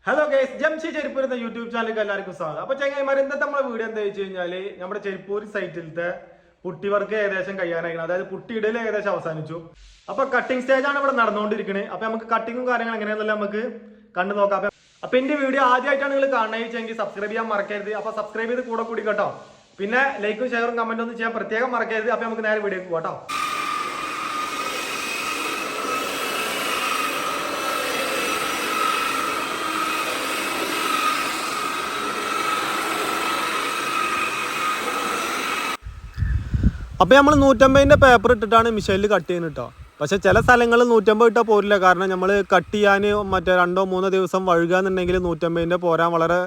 Hello guys, Jamshi Cheruppur എന്ന YouTube ചാനലിലേക്ക് എല്ലാവർക്കും സ്വാഗതം. അപ്പൊ ചങ്ങായിമാർ, ഇന്നത്തെ നമ്മളെ വീഡിയോ എന്താ വെച്ച് കഴിഞ്ഞാല് നമ്മുടെ ചെരുപ്പൂർ സൈറ്റിലത്തെ പുട്ടി വർക്ക് ഏകദേശം കഴിയാനായിരുന്നു. അതായത് പുട്ടി ഇടൽ ഏകദേശം അവസാനിച്ചു. അപ്പൊ കട്ടിംഗ് സ്റ്റേജ് ആണ് ഇവിടെ നടന്നുകൊണ്ടിരിക്കുന്നത്. അപ്പൊ നമുക്ക് കട്ടിങ്ങും കാര്യങ്ങളും എങ്ങനെയാണെന്നല്ല നമുക്ക് കണ്ടു നോക്കാം. അപ്പൊ എന്റെ വീഡിയോ ആദ്യമായിട്ടാണ് നിങ്ങൾ കാണണമെങ്കിൽ സബ്സ്ക്രൈബ് ചെയ്യാൻ മറക്കരുത്. അപ്പൊ സബ്സ്ക്രൈബ് ചെയ്ത് കൂടെ കൂടി കേട്ടോ. പിന്നെ ലൈക്കും ഷെയറും കമന്റും ഒന്നും ചെയ്യാൻ പ്രത്യേകം മറക്കരുത്. അപ്പൊ നമുക്ക് നേരെ വീഡിയോക്ക് പോകാം. അപ്പോൾ നമ്മൾ 150ന്റെ പേപ്പർ ഇട്ടിട്ടാണ് മിഷനിൽ കട്ട് ചെയ്യുന്നത് കേട്ടോ. പക്ഷെ ചില സ്ഥലങ്ങളിൽ 150 ഇട്ടാൽ പോരില്ല. കാരണം നമ്മൾ കട്ട് ചെയ്യാൻ മറ്റേ 2-3 ദിവസം വഴുകാന്നുണ്ടെങ്കിൽ 150ന്റെ പോരാൻ വളരെ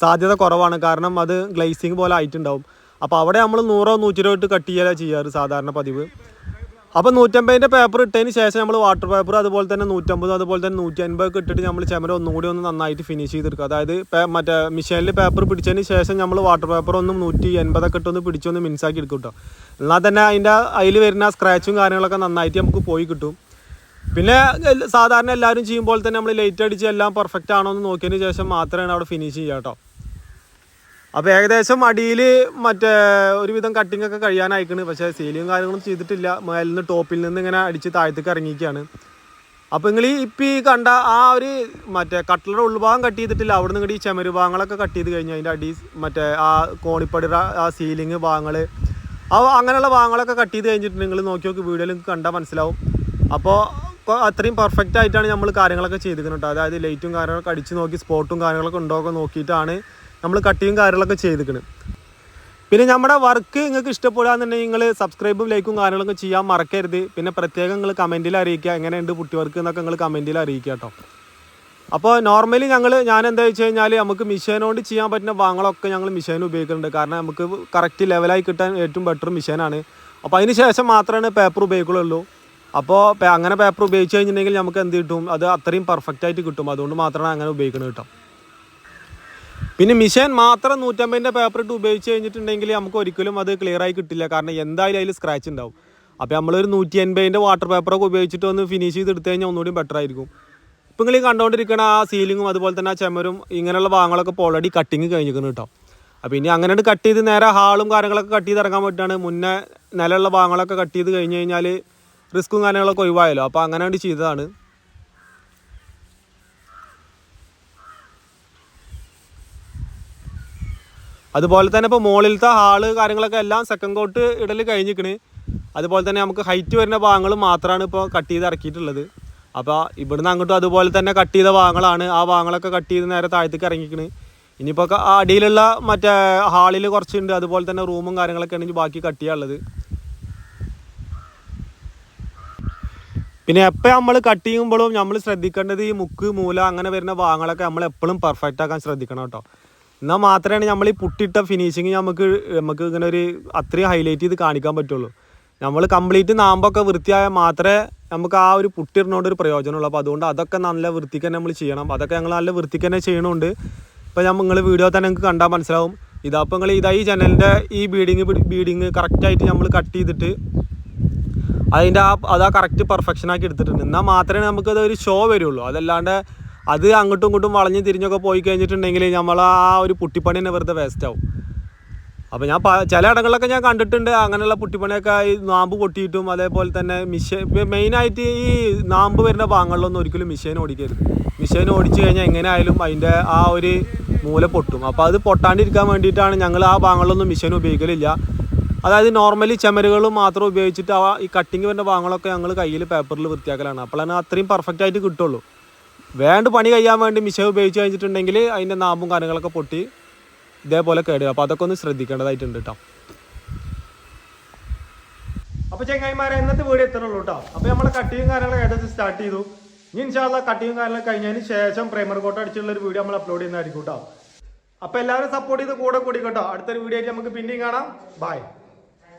സാധ്യത കുറവാണ്. കാരണം അത് ഗ്ലേസിങ് പോലെ ആയിട്ടുണ്ടാവും. അപ്പോൾ അവിടെ നമ്മൾ 100-120 ഇട്ട് കട്ട് ചെയ്യാൻ ചെയ്യാറ് സാധാരണ പതിവ്. അപ്പോൾ 150ന്റെ പേപ്പർ ഇട്ടതിന് ശേഷം നമ്മൾ വാട്ടർ പേപ്പർ അതുപോലെ തന്നെ 150 അതുപോലെ തന്നെ 150 ഒക്കെ ഇട്ടിട്ട് നമ്മൾ ചുമര ഒന്നുകൂടി ഒന്ന് നന്നായിട്ട് ഫിനിഷ് ചെയ്തെടുക്കുക. അതായത് മറ്റേ മിഷനിൽ പേപ്പർ പിടിച്ചതിന് ശേഷം നമ്മൾ വാട്ടർ പേപ്പർ ഒന്നും 180 ഒക്കെ ഇട്ടൊന്ന് പിടിച്ചൊന്ന് മിൻസാക്കി എടുക്കും കേട്ടോ. എന്നാൽ തന്നെ അതിൽ വരുന്ന സ്ക്രാച്ചും കാര്യങ്ങളൊക്കെ നന്നായിട്ട് നമുക്ക് പോയി കിട്ടും. പിന്നെ സാധാരണ എല്ലാവരും ചെയ്യുമ്പോൾ തന്നെ നമ്മൾ ലൈറ്റ് അടിച്ച് എല്ലാം പെർഫെക്റ്റ് ആണോ എന്ന് നോക്കിയതിന് ശേഷം മാത്രമേ അവിടെ ഫിനിഷ് ചെയ്യുക കേട്ടോ. അപ്പോൾ ഏകദേശം അടിയിൽ മറ്റേ ഒരുവിധം കട്ടിംഗ് ഒക്കെ കഴിയാനായിക്കണ്. പക്ഷേ സീലിങ്ങും കാര്യങ്ങളും ചെയ്തിട്ടില്ല. മേലിൽ നിന്ന് ടോപ്പിൽ നിന്ന് ഇങ്ങനെ അടിച്ച് താഴത്തേക്ക് ഇറങ്ങിയിരിക്കുകയാണ്. അപ്പോൾ നിങ്ങൾ ഇപ്പം ഈ കണ്ട ആ ഒരു മറ്റേ കട്ട്ലറുടെ ഉൾഭാഗം കട്ട് ചെയ്തിട്ടില്ല. അവിടെ നിന്ന് ഈ ചുമര് ഭാഗങ്ങളൊക്കെ കട്ട് ചെയ്ത് കഴിഞ്ഞു. അതിൻ്റെ അടി മറ്റേ ആ കോണിപ്പടിയുടെ ആ സീലിങ് ഭാഗങ്ങൾ അങ്ങനെയുള്ള ഭാഗങ്ങളൊക്കെ കട്ട് ചെയ്ത് കഴിഞ്ഞിട്ട് നിങ്ങൾ നോക്കി നോക്കി വീഡിയോയിൽ നിങ്ങൾക്ക് കണ്ടാൽ മനസ്സിലാവും. അപ്പോൾ അത്രയും പെർഫെക്റ്റ് ആയിട്ടാണ് നമ്മൾ കാര്യങ്ങളൊക്കെ ചെയ്തിരിക്കുന്നത് കേട്ടോ. അതായത് ലൈറ്റും കാര്യങ്ങളൊക്കെ അടിച്ച് നോക്കി സ്പോട്ടും കാര്യങ്ങളൊക്കെ ഉണ്ടോ ഒക്കെ നോക്കിയിട്ടാണ് നമ്മൾ കട്ടിയും കാര്യങ്ങളൊക്കെ ചെയ്തിരിക്കുന്നത്. പിന്നെ നമ്മുടെ വർക്ക് നിങ്ങൾക്ക് ഇഷ്ടപ്പെടുകയെന്നുണ്ടെങ്കിൽ നിങ്ങൾ സബ്സ്ക്രൈബും ലൈക്കും കാര്യങ്ങളൊക്കെ ചെയ്യാൻ മറക്കരുത്. പിന്നെ പ്രത്യേകം നിങ്ങൾ കമൻറ്റിൽ അറിയിക്കുക എങ്ങനെയുണ്ട് പുട്ടി വർക്ക് എന്നൊക്കെ നിങ്ങൾ കമൻറ്റിൽ അറിയിക്കുക കേട്ടോ. അപ്പോൾ നോർമലി ഞാൻ എന്താ വെച്ച് കഴിഞ്ഞാൽ നമുക്ക് മിഷീനോട് ചെയ്യാൻ പറ്റുന്ന ഭാഗങ്ങളൊക്കെ ഞങ്ങൾ മിഷീൻ ഉപയോഗിക്കുന്നുണ്ട്. കാരണം നമുക്ക് കറക്റ്റ് ലെവലായി കിട്ടാൻ ഏറ്റവും ബെറ്റർ മിഷീനാണ്. അപ്പോൾ അതിന് ശേഷം മാത്രമേ പേപ്പർ ഉപയോഗിക്കുള്ളൂ. അപ്പോൾ അങ്ങനെ പേപ്പർ ഉപയോഗിച്ച് കഴിഞ്ഞിട്ടുണ്ടെങ്കിൽ നമുക്ക് എന്ത് കിട്ടും, അത് അത്രയും പെർഫെക്റ്റ് ആയിട്ട് കിട്ടും. അതുകൊണ്ട് മാത്രമാണ് അങ്ങനെ ഉപയോഗിക്കുന്നത് കേട്ടോ. പിന്നെ മിഷീൻ മാത്രം 150ന്റെ പേപ്പർ ഇട്ട് ഉപയോഗിച്ച് കഴിഞ്ഞിട്ടുണ്ടെങ്കിൽ നമുക്ക് ഒരിക്കലും അത് ക്ലിയർ ആയി കിട്ടില്ല. കാരണം എന്തായാലും അതിൽ സ്ക്രാച്ച് ഉണ്ടാവും. അപ്പോൾ നമ്മളൊരു 180ന്റെ വാട്ടർ പേപ്പറൊക്കെ ഉപയോഗിച്ചിട്ട് ഒന്ന് ഫിനിഷ് ചെയ്ത് എടുത്തു കഴിഞ്ഞാൽ ഒന്നുകൂടി ബെറ്റർ ആയിരിക്കും. ഇപ്പോൾ നിങ്ങൾ കണ്ടുകൊണ്ടിരിക്കുന്ന ആ സീലിങ്ങും അതുപോലെ തന്നെ ആ ചുമരും ഇങ്ങനെയുള്ള ഭാഗങ്ങളൊക്കെ ഇപ്പോൾ ഓൾറെഡി കട്ടിങ് കഴിഞ്ഞിരിക്കുന്നു കേട്ടോ. അപ്പോൾ ഇനി അങ്ങനെ കട്ട് ചെയ്ത് നേരെ ഹാളും കാര്യങ്ങളൊക്കെ കട്ട് ചെയ്ത് ഇറങ്ങാൻ പറ്റുകയാണ്. മുന്നേ നിലയുള്ള ഭാഗങ്ങളൊക്കെ കട്ട് ചെയ്ത് കഴിഞ്ഞ് കഴിഞ്ഞാൽ റിസ്ക്കും കാര്യങ്ങളൊക്കെ ഒഴിവായല്ലോ. അപ്പോൾ അങ്ങനെ ചെയ്തതാണ്. അതുപോലെ തന്നെ ഇപ്പോൾ മുകളിലത്തെ ഹാള് കാര്യങ്ങളൊക്കെ എല്ലാം സെക്കൻഡ് കോട്ട് ഇടൽ കഴിഞ്ഞിരിക്കണ്. അതുപോലെ തന്നെ നമുക്ക് ഹൈറ്റ് വരുന്ന ഭാഗങ്ങൾ മാത്രമാണ് ഇപ്പോൾ കട്ട് ചെയ്ത് ഇറക്കിയിട്ടുള്ളത്. അപ്പോൾ ഇവിടുന്ന് അങ്ങോട്ടും അതുപോലെ തന്നെ കട്ട് ചെയ്ത ഭാഗങ്ങളാണ്. ആ ഭാഗങ്ങളൊക്കെ കട്ട് ചെയ്ത് നേരെ താഴത്തേക്ക് ഇറങ്ങിക്കണ്. ഇനിയിപ്പോൾ അടിയിലുള്ള മറ്റേ ഹാളിൽ കുറച്ചുണ്ട്. അതുപോലെ തന്നെ റൂമും കാര്യങ്ങളൊക്കെ ആണെങ്കിൽ ബാക്കി കട്ട് ചെയ്യാനുള്ളത്. പിന്നെ എപ്പോൾ നമ്മൾ കട്ട് ചെയ്യുമ്പോഴും നമ്മൾ ശ്രദ്ധിക്കേണ്ടത് ഈ മുക്ക് മൂല അങ്ങനെ വരുന്ന ഭാഗങ്ങളൊക്കെ നമ്മൾ എപ്പോഴും പെർഫെക്റ്റ് ആക്കാൻ ശ്രദ്ധിക്കണം കേട്ടോ. എന്നാൽ മാത്രമേ നമ്മൾ ഈ പുട്ടിട്ട ഫിനിഷിങ് നമുക്ക് ഇങ്ങനെ ഒരു അത്രയും ഹൈലൈറ്റ് ചെയ്ത് കാണിക്കാൻ പറ്റുള്ളൂ. നമ്മൾ കംപ്ലീറ്റ് നാമ്പൊക്കെ വൃത്തിയായാൽ മാത്രമേ നമുക്ക് ആ ഒരു പുട്ടിടുന്നതുകൊണ്ട് ഒരു പ്രയോജനമുള്ളൂ. അപ്പോൾ അതുകൊണ്ട് അതൊക്കെ നല്ല വൃത്തിക്ക് തന്നെ നമ്മൾ ചെയ്യണം. അതൊക്കെ ഞങ്ങൾ നല്ല വൃത്തിക്ക് തന്നെ ചെയ്യണമുണ്ട്. ഇപ്പോൾ നിങ്ങൾ വീഡിയോ തന്നെ നിങ്ങൾക്ക് കണ്ടാൽ മനസ്സിലാവും. ഇതപ്പോൾ നിങ്ങൾ ഈ ജനലിൻ്റെ ഈ ബീഡിങ് കറക്റ്റായിട്ട് നമ്മൾ കട്ട് ചെയ്തിട്ട് അതിൻ്റെ അതാ കറക്റ്റ് പെർഫെക്ഷനാക്കി എടുത്തിട്ടുണ്ട്. എന്നാൽ മാത്രമേ നമുക്കത് ഒരു ഷോ വരുള്ളൂ. അതല്ലാണ്ട് അത് അങ്ങോട്ടും ഇങ്ങോട്ടും വളഞ്ഞ് തിരിഞ്ഞൊക്കെ പോയി കഴിഞ്ഞിട്ടുണ്ടെങ്കിൽ നമ്മൾ ആ ഒരു പുട്ടിപ്പണി തന്നെ വെറുതെ വേസ്റ്റ് ആവും. അപ്പോൾ ഞാൻ ചില ഇടങ്ങളിലൊക്കെ ഞാൻ കണ്ടിട്ടുണ്ട് അങ്ങനെയുള്ള പുട്ടിപ്പണിയൊക്കെ ഈ നാമ്പ് പൊട്ടിയിട്ടും അതേപോലെ തന്നെ മെയിനായിട്ട് ഈ നാമ്പ് വരുന്ന ഭാഗങ്ങളിലൊന്നും ഒരിക്കലും മിഷീൻ ഓടിക്കരുത്. മിഷീൻ ഓടിച്ചു കഴിഞ്ഞാൽ എങ്ങനെ ആയാലും അതിൻ്റെ ആ ഒരു മൂല പൊട്ടും. അപ്പോൾ അത് പൊട്ടാണ്ടിരിക്കാൻ വേണ്ടിയിട്ടാണ് ഞങ്ങൾ ആ ഭാഗങ്ങളിലൊന്നും മിഷീൻ ഉപയോഗിക്കലില്ല. അതായത് നോർമലി ചുമരുകളും മാത്രം ഉപയോഗിച്ചിട്ട് ഈ കട്ടിങ് വരുന്ന ഭാഗങ്ങളൊക്കെ ഞങ്ങൾ കയ്യിൽ പേപ്പറിൽ വൃത്തിയാക്കലാണ്. അപ്പോഴാണ് അത്രയും പെർഫെക്റ്റ് ആയിട്ട് കിട്ടുള്ളൂ. വേണ്ട പണി കഴിയാൻ വേണ്ടി മിഷീൻ ഉപയോഗിച്ച് കഴിഞ്ഞിട്ടുണ്ടെങ്കിൽ അതിൻ്റെ നാമ്പും കാര്യങ്ങളൊക്കെ പൊട്ടി ഇതേപോലെ കേടുക. അപ്പോൾ അതൊക്കെ ഒന്ന് ശ്രദ്ധിക്കേണ്ടതായിട്ടുണ്ട് കേട്ടോ. അപ്പോൾ ചങ്ങായിമാരെ, ഇന്നത്തെ വീഡിയോ എത്തണുള്ളൂ കേട്ടോ. അപ്പോൾ നമ്മൾ കട്ടിയും കാര്യങ്ങളൊക്കെ ഏകദേശം സ്റ്റാർട്ട് ചെയ്തു. ഇനി ഇൻഷാല്ലാ കട്ടിയും കാര്യങ്ങളൊക്കെ കഴിഞ്ഞതിന് ശേഷം പ്രൈമർ കോട്ട് അടിച്ചുള്ള ഒരു വീഡിയോ നമ്മൾ അപ്ലോഡ് ചെയ്യുന്നതായിരിക്കും കേട്ടോ. അപ്പോൾ എല്ലാവരും സപ്പോർട്ട് ചെയ്ത് കൂടെ കൂടി കേട്ടോ. അടുത്തൊരു വീഡിയോ ആയിട്ട് നമുക്ക് പിന്നെയും കാണാം. ബൈ.